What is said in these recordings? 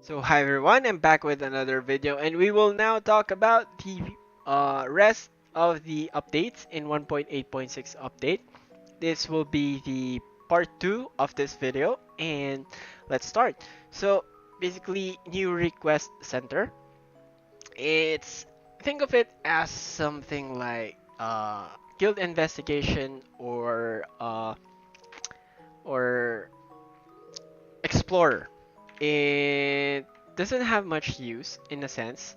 So hi everyone, I'm back with another video and we will now talk about the rest of the updates in 1.8.6 update. This will be the part 2 of this video and let's start. So basically new request center. It's think of it as something like guild investigation or explorer. It doesn't have much use in a sense,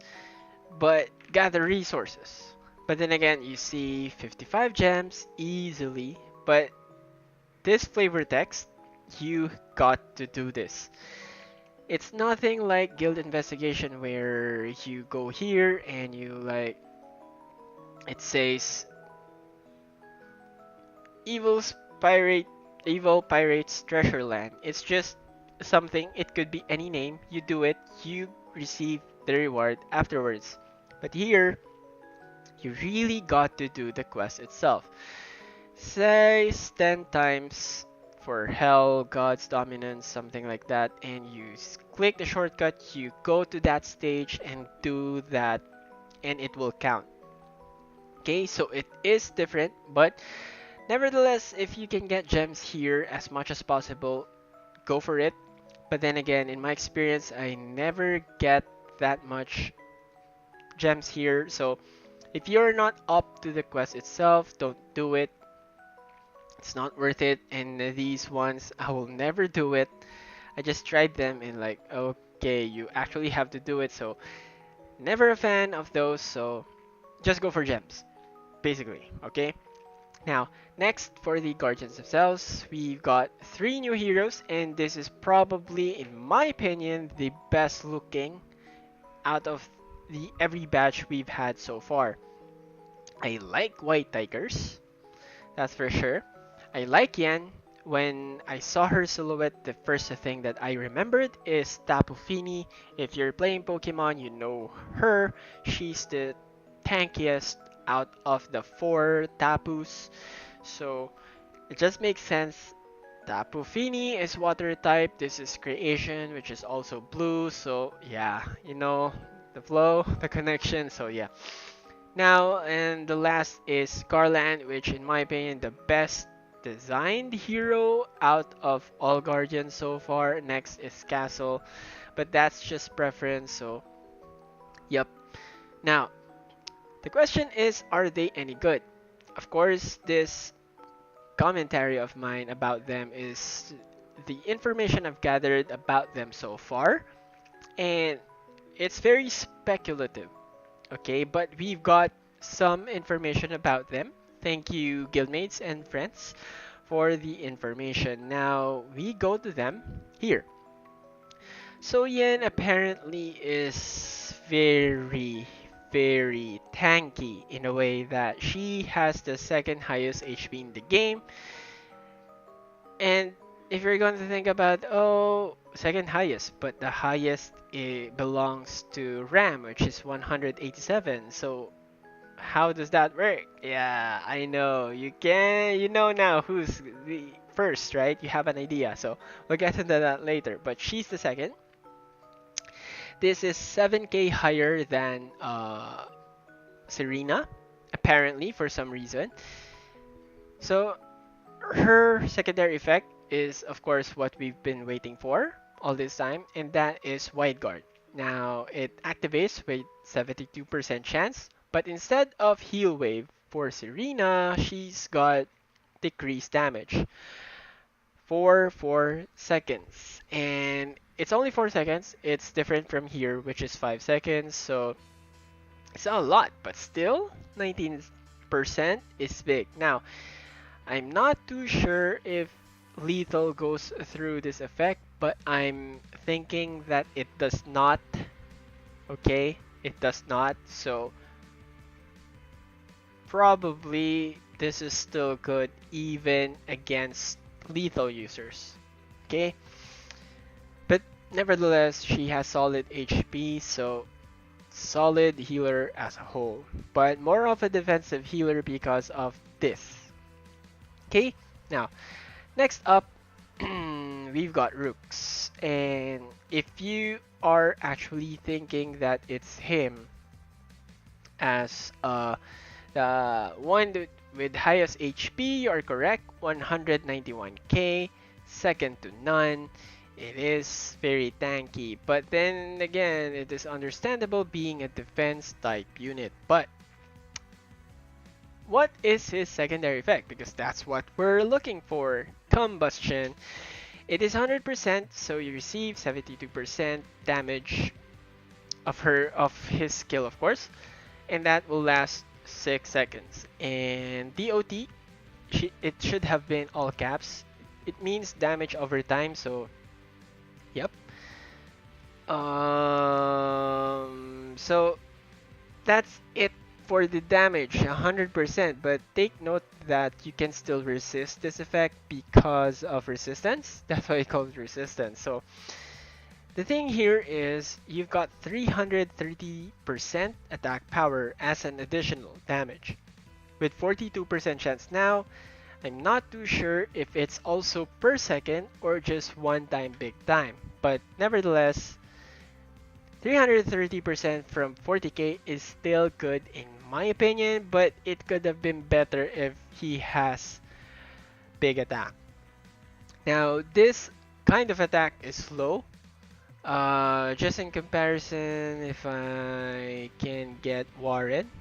but gather resources. But then again, you see 55 gems easily, but this flavor text, you got to do this. It's nothing like guild investigation where you go here and you like it says evil's pirate evil pirates treasure land. It's just something, it could be any name. You do it, you receive the reward afterwards. But here, you really got to do the quest itself. Says 10 times for hell, God's dominance, something like that, and you click the shortcut, you go to that stage and do that, and it will count. Okay, so it is different, but nevertheless, if you can get gems here as much as possible, go for it. But then again, in my experience, I never get that much gems here. So if you're not up to the quest itself, don't do it. It's not worth it. And these ones, I will never do it. I just tried them and like, okay, you actually have to do it. So never a fan of those. So just go for gems, basically. Okay. Now, next for the Guardians themselves, we've got 3 new heroes, and this is probably, in my opinion, the best looking out of the every batch we've had so far. I like White Tigers, that's for sure. I like Yan. When I saw her silhouette, the first thing that I remembered is Tapu Fini. If you're playing Pokemon, you know her. She's the tankiest out of the 4 Tapus. So it just makes sense. Tapu Fini is water type. This is creation, which is also blue. So yeah, the flow, the connection. So yeah. Now, and the last is Garland, which in my opinion, the best designed hero out of all Guardians so far. Next is Castle, but that's just preference. So yep. Now, the question is, are they any good? Of course, this commentary of mine about them is the information I've gathered about them so far, and it's very speculative, okay? But we've got some information about them. Thank you, guildmates and friends, for the information. Now, we go to them here. So Yen apparently is very tanky in a way that she has the second highest HP in the game. And if you're going to think about, oh, second highest, but the highest belongs to Ram, which is 187. So how does that work? Yeah, I know. You know now who's the first, right? You have an idea. So we'll get into that later. But she's the second. This is 7k higher than Serena, apparently, for some reason. So her secondary effect is, of course, what we've been waiting for all this time, and that is Wide Guard. Now, it activates with 72% chance, but instead of Heal Wave for Serena, she's got decreased damage for 4 seconds. And it's only 4 seconds. It's different from here, which is 5 seconds. So it's not a lot, but still 19% is big. Now, I'm not too sure if lethal goes through this effect, but I'm thinking that it does not. Okay, it does not. So probably this is still good even against lethal users. Okay, but nevertheless, she has solid HP, so solid healer as a whole, but more of a defensive healer because of this. Okay, now next up, we've got Rooks, and if you are actually thinking that it's him as the one with highest HP. You are correct, 191k, second to none. It is very tanky, but then again, it is understandable being a defense type unit. But what is his secondary effect? Because that's what we're looking for. Combustion. It is 100%, so you receive 72% damage of his skill, of course, and that will last 6 seconds. And DOT, it should have been all caps. It means damage over time, so yep. So that's it for the damage, 100%. But take note that you can still resist this effect because of resistance. That's why I call it resistance. So the thing here is you've got 330% attack power as an additional damage. With 42% chance now, I'm not too sure if it's also per second or just one time big time. But nevertheless, 330% from 40k is still good in my opinion, but it could have been better if he has big attack. Now, this kind of attack is slow. Just in comparison, if I can get Warren.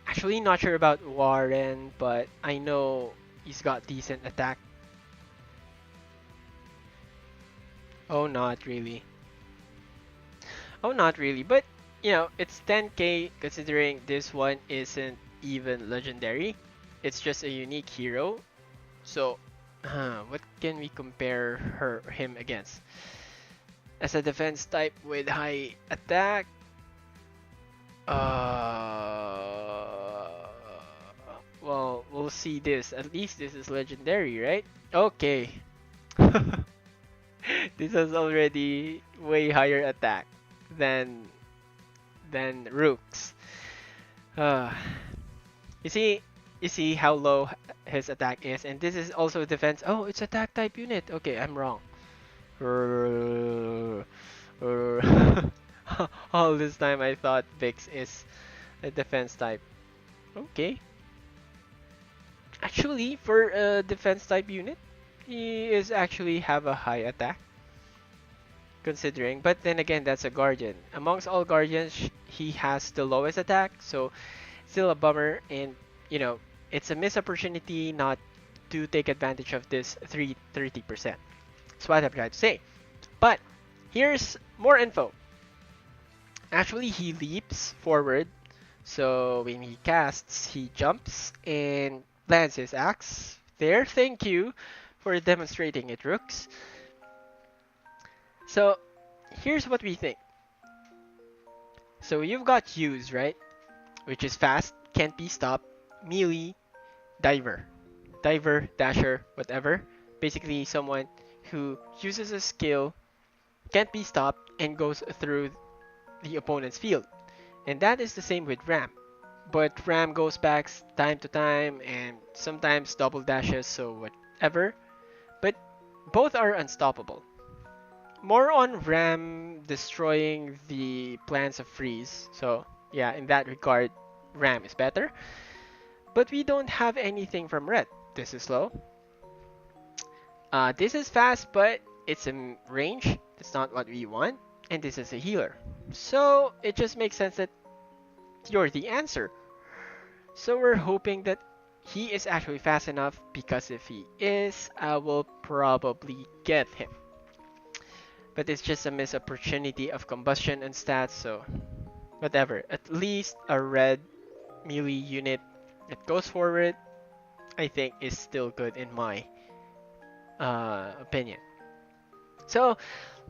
Actually, not sure about Warren, but I know he's got decent attack. Oh, not really. Oh, not really. But, it's 10k considering this one isn't even legendary. It's just a unique hero. So, what can we compare him against? As a defense type with high attack, well, we'll see this. At least this is legendary, right? Okay. This has already way higher attack than Rook's. Uh, you see, how low his attack is, and this is also defense. Oh, it's attack type unit. Okay, I'm wrong. All this time I thought Vix is a defense type. Okay. Actually, for a defense type unit, he is actually have a high attack. Considering, but then again, that's a guardian. Amongst all guardians, he has the lowest attack, so still a bummer. And it's a missed opportunity not to take advantage of this 330%. That's what I'm trying to say. But here's more info. Actually, he leaps forward, so when he casts, he jumps and lands his axe. There, thank you for demonstrating it, Rooks. So here's what we think. So you've got use, right? Which is fast, can't be stopped, melee, diver, dasher, whatever. Basically, someone who uses a skill, can't be stopped, and goes through the opponent's field. And that is the same with Ram. But Ram goes back time to time and sometimes double dashes, so whatever. But both are unstoppable. More on Ram destroying the plans of Freeze. So yeah, in that regard, Ram is better. But we don't have anything from Red. This is slow. This is fast, but it's in range. That's not what we want. And this is a healer. So it just makes sense that you're the answer. So we're hoping that he is actually fast enough, because if he is, I will probably get him. But it's just a missed opportunity of combustion and stats, so whatever. At least a red melee unit that goes forward, I think, is still good in my opinion. So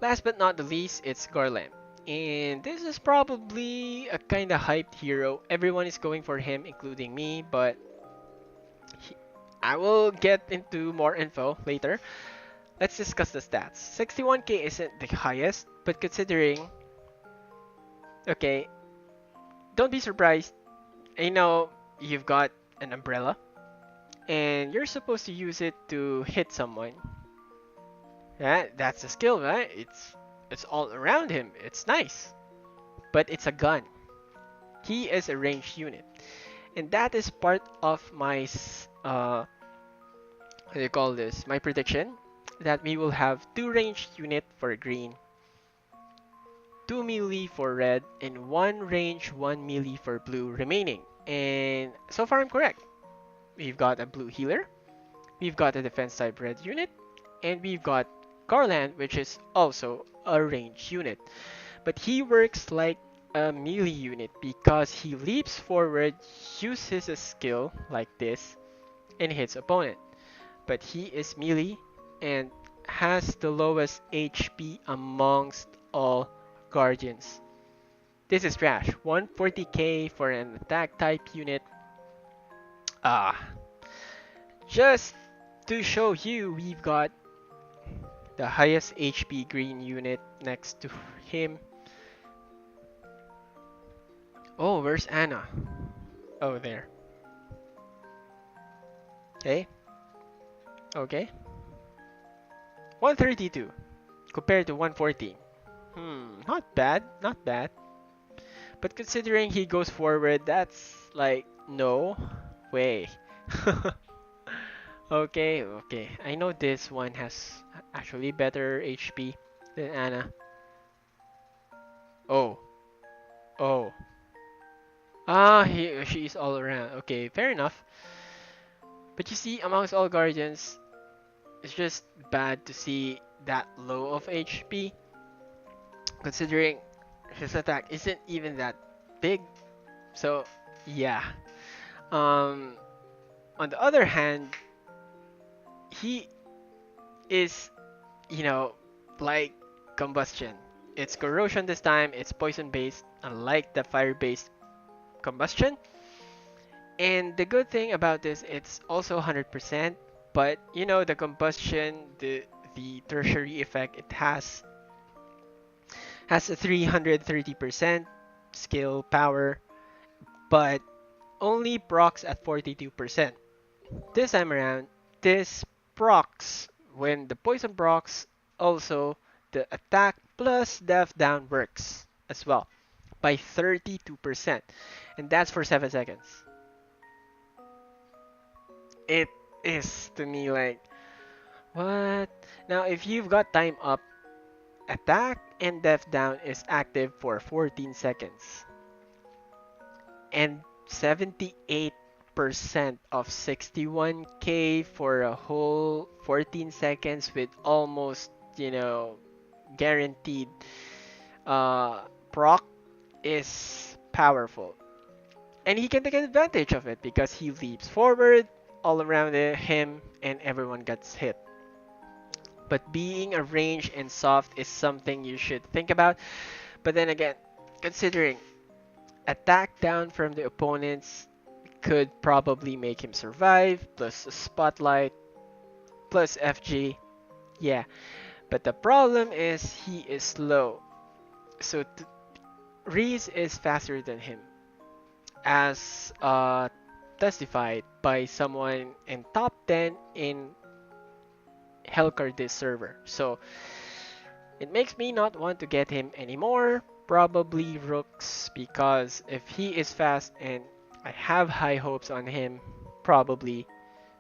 last but not the least, it's Garland. And this is probably a kind of hyped hero. Everyone is going for him, including me, but I will get into more info later. Let's discuss the stats. 61k isn't the highest, but considering... Okay, don't be surprised. I know you've got an umbrella, and you're supposed to use it to hit someone. Yeah, that's a skill, right? It's It's all around him. It's nice. But it's a gun. He is a ranged unit. And that is part of my what do you call this? My prediction that we will have two ranged unit for green, two melee for red, and one range, one melee for blue remaining. And so far I'm correct. We've got a blue healer, we've got a defense type red unit, and we've got Garland, which is also a ranged unit. But he works like a melee unit because he leaps forward, uses a skill like this, and hits opponent. But he is melee and has the lowest HP amongst all guardians. This is trash. 140k for an attack type unit. Ah, just to show you, we've got the highest HP green unit next to him. Oh, where's Anna? Oh, there. Okay. Okay. 132 compared to 114. Not bad, not bad. But considering he goes forward, that's like no way. Okay, okay. I know this one has actually better HP than Anna. Oh, oh. She's all around. Okay, fair enough. But you see, amongst all guardians, it's just bad to see that low of HP, considering his attack isn't even that big. So, yeah. Um, on the other hand, he is, you know, like combustion. It's corrosion this time, it's poison based, unlike the fire based combustion. And the good thing about this, it's also 100%, but you know, the combustion, the tertiary effect it has a 330% skill power, but only procs at 42%. This time around, this procs when the poison procs, also the attack plus death down works as well by 32%, and that's for 7 seconds. It is to me like, what? Now, if you've got time up, attack and death down is active for 14 seconds. And 78% of 61k for a whole 14 seconds with almost, you know, guaranteed proc is powerful. And he can take advantage of it because he leaps forward all around him and everyone gets hit. But being a range and soft is something you should think about. But then again, considering attack down from the opponents could probably make him survive, plus a spotlight, plus FG, yeah. But the problem is he is slow. So Reese is faster than him, as testified by someone in top 10 in Hellcard this server. So it makes me not want to get him anymore. Probably Rooks, because if he is fast and I have high hopes on him, probably.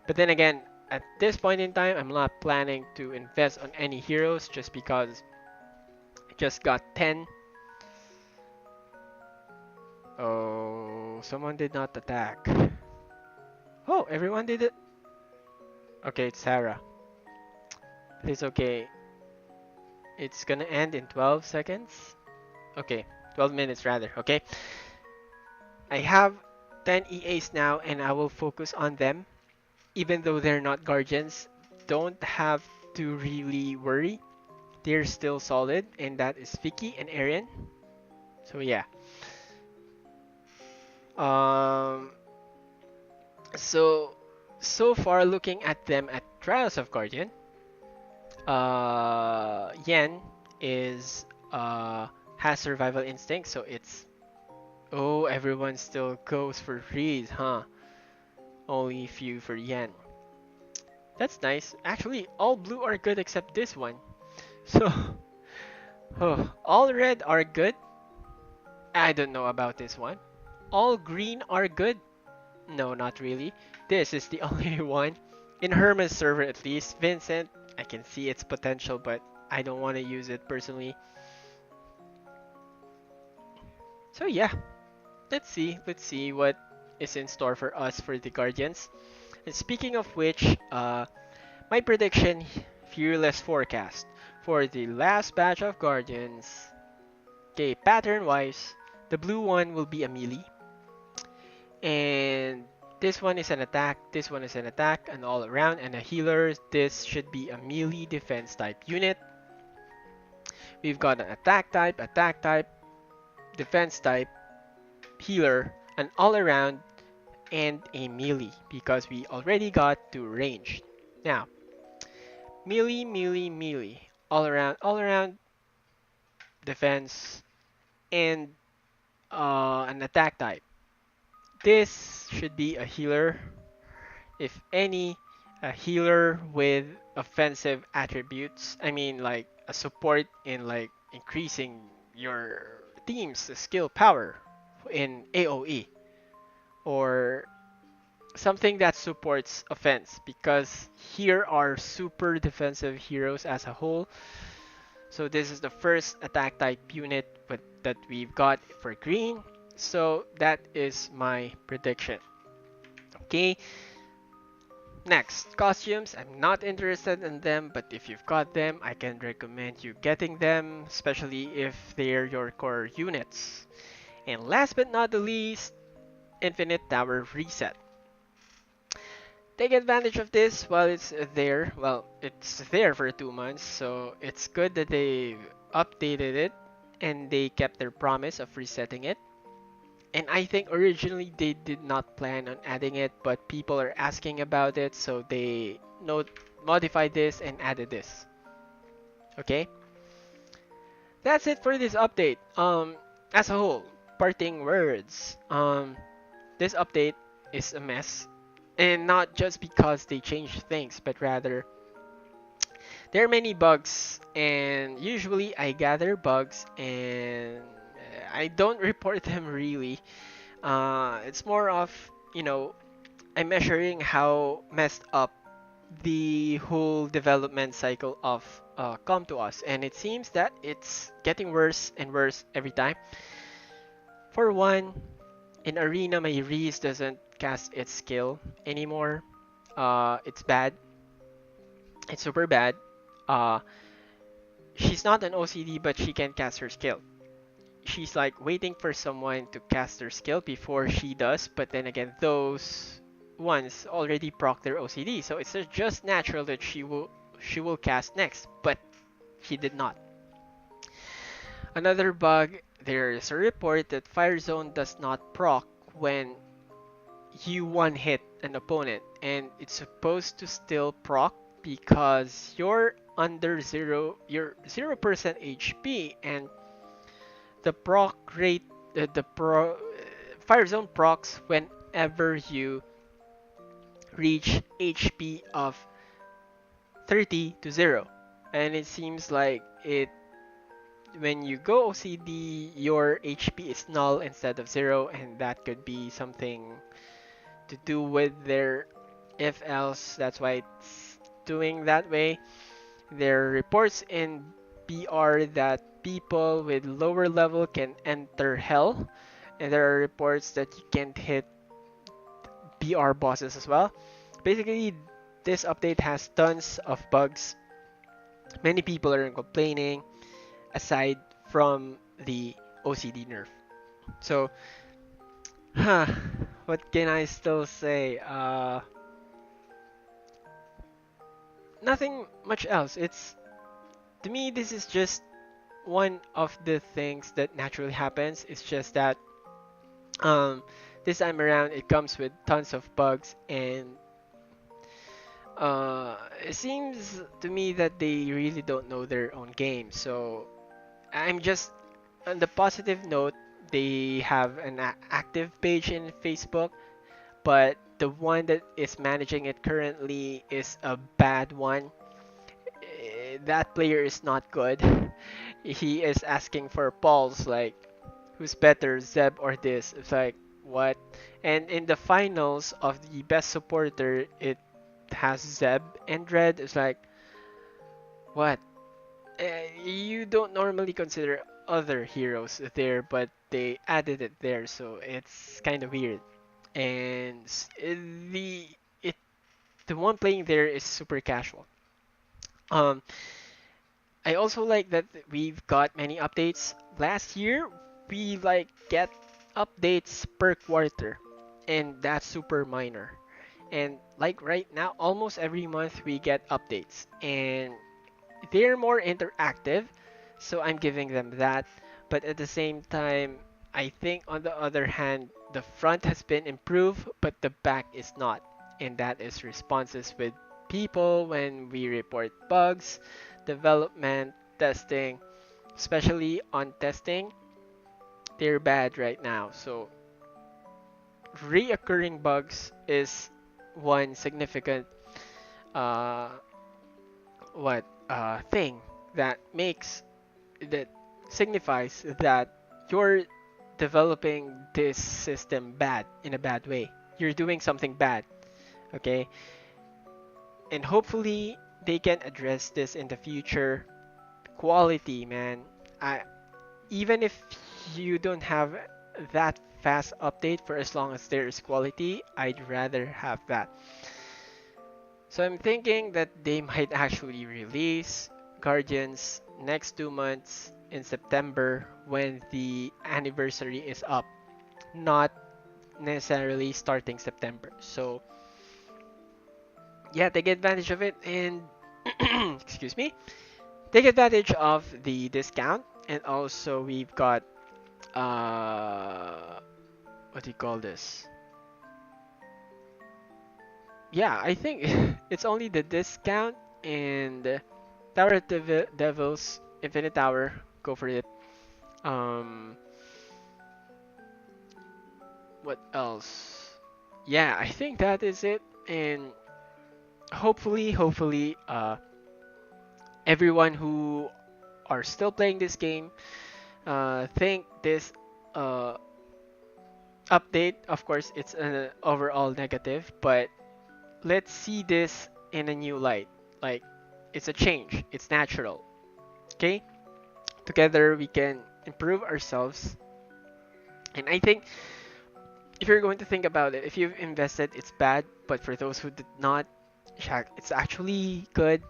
But then again, at this point in time, I'm not planning to invest on any heroes just because I just got 10. Oh, someone did not attack. Oh, everyone did it. Okay, it's Sarah. But it's okay. It's gonna end in 12 seconds. Okay, 12 minutes rather. Okay. I have 10 EAs now and I will focus on them. Even though they're not guardians, don't have to really worry. They're still solid, and that is Vicky and Aaron. So yeah. Um so far looking at them at Trials of Guardian, Yen is has survival instinct, so it's, oh, everyone still goes for freeze, huh? Only few for Yen. That's nice. Actually, all blue are good except this one. So, Oh, all red are good. I don't know about this one. All green are good. No, not really. This is the only one. In Herman's server at least. Vincent, I can see its potential, but I don't want to use it personally. So yeah, let's see. Let's see what is in store for us for the Guardians. And speaking of which, my prediction, fearless forecast for the last batch of Guardians. Okay, pattern wise, the blue one will be a melee. And this one is an attack, this one is an attack, and all around, and a healer. This should be a melee defense type unit. We've got an attack type, defense type, healer, an all around, and a melee because we already got to ranged. Now, melee, all around, defense, and an attack type. This should be a healer, if any, a healer with offensive attributes. I mean, like a support in like increasing your team's skill power in AoE, or something that supports offense, because here are super defensive heroes as a whole. So this is the first attack type unit that we've got for green. So that is my prediction. Okay, next, costumes. I'm not interested in them, but if you've got them, I can recommend you getting them, especially if they're your core units. And last but not the least, Infinite Tower Reset. Take advantage of this while it's there. Well, it's there for 2 months, so it's good that they updated it and they kept their promise of resetting it. And I think originally they did not plan on adding it, but people are asking about it, so they modified this and added this. Okay, that's it for this update. As a whole, parting words. This update is a mess, and not just because they changed things, but rather there are many bugs, and usually I gather bugs and I don't report them really. It's more of, you know, I'm measuring how messed up the whole development cycle of come to us, and it seems that it's getting worse and worse every time. For one, in Arena, my Reese doesn't cast its skill anymore. It's bad. It's super bad. Uh, she's not an OCD, but she can cast her skill. She's like waiting for someone to cast their skill before she does, but then again, those ones already proc their OCD, so it's just natural that she will cast next, but she did not. Another bug, there is a report that Fire Zone does not proc when you one hit an opponent, and it's supposed to still proc because you're 0% HP, and the proc rate, the pro Fire Zone procs whenever you reach HP of 30 to 0. And it seems like it when you go OCD, your HP is null instead of 0, and that could be something to do with their if else. That's why it's doing that way. There are reports in BR that people with lower level can enter hell, and there are reports that you can't hit BR bosses as well. Basically, this update has tons of bugs. Many people are complaining, aside from the OCD nerf. So, huh, what can I still say? Nothing much else. It's To me, this is just one of the things that naturally happens. It's just that um, this time around it comes with tons of bugs, and it seems to me that they really don't know their own game. So I'm just on the positive note. They have an active page in Facebook, but the one that is managing it currently is a bad one. That player is not good. he is asking for polls like who's better, Zeb or this. It's like what? And in the finals of the best supporter, it has Zeb and Red. It's like what? You don't normally consider other heroes there, but they added it there, so it's kind of weird. And the it the one playing there is super casual. Um, I also like that we've got many updates. Last year, we like get updates per quarter, and that's super minor. And like right now, almost every month we get updates, and they're more interactive, so I'm giving them that. But at the same time, I think on the other hand, the front has been improved, but the back is not. And that is responses with people when we report bugs, development, testing, especially on testing, they're bad right now. So reoccurring bugs is one significant uh, thing that makes that signifies that you're developing this system bad in a bad way. You're doing something bad, okay? And hopefully they can address this in the future. Quality, man. I Even if you don't have that fast update for as long as there is quality, I'd rather have that. So I'm thinking that they might actually release Guardians next 2 months in September when the anniversary is up, not necessarily starting September. So yeah, take advantage of it and excuse me, take advantage of the discount. And also we've got uh what do you call this? Yeah, I think it's only the discount and Tower of Devils, Infinite Tower. Go for it. Um, what else? Yeah, I think that is it. And hopefully, everyone who are still playing this game, think this uh update. Of course, it's an overall negative, but let's see this in a new light. Like, it's a change. It's natural. Okay, together we can improve ourselves. And I think if you're going to think about it, if you've invested, it's bad. But for those who did not, it's actually good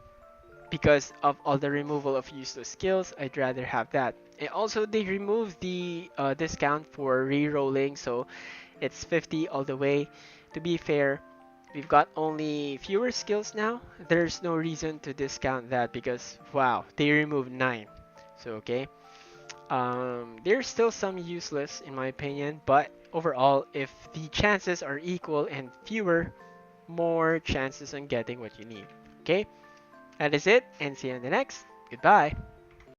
because of all the removal of useless skills. I'd rather have that. And also, they removed the discount for re-rolling, so it's 50 all the way. To be fair, we've got only fewer skills now. There's no reason to discount that because wow, they removed 9. So okay. There's still some useless in my opinion, but overall, if the chances are equal and fewer, more chances on getting what you need. Okay, that is it, and see you in the next. Goodbye.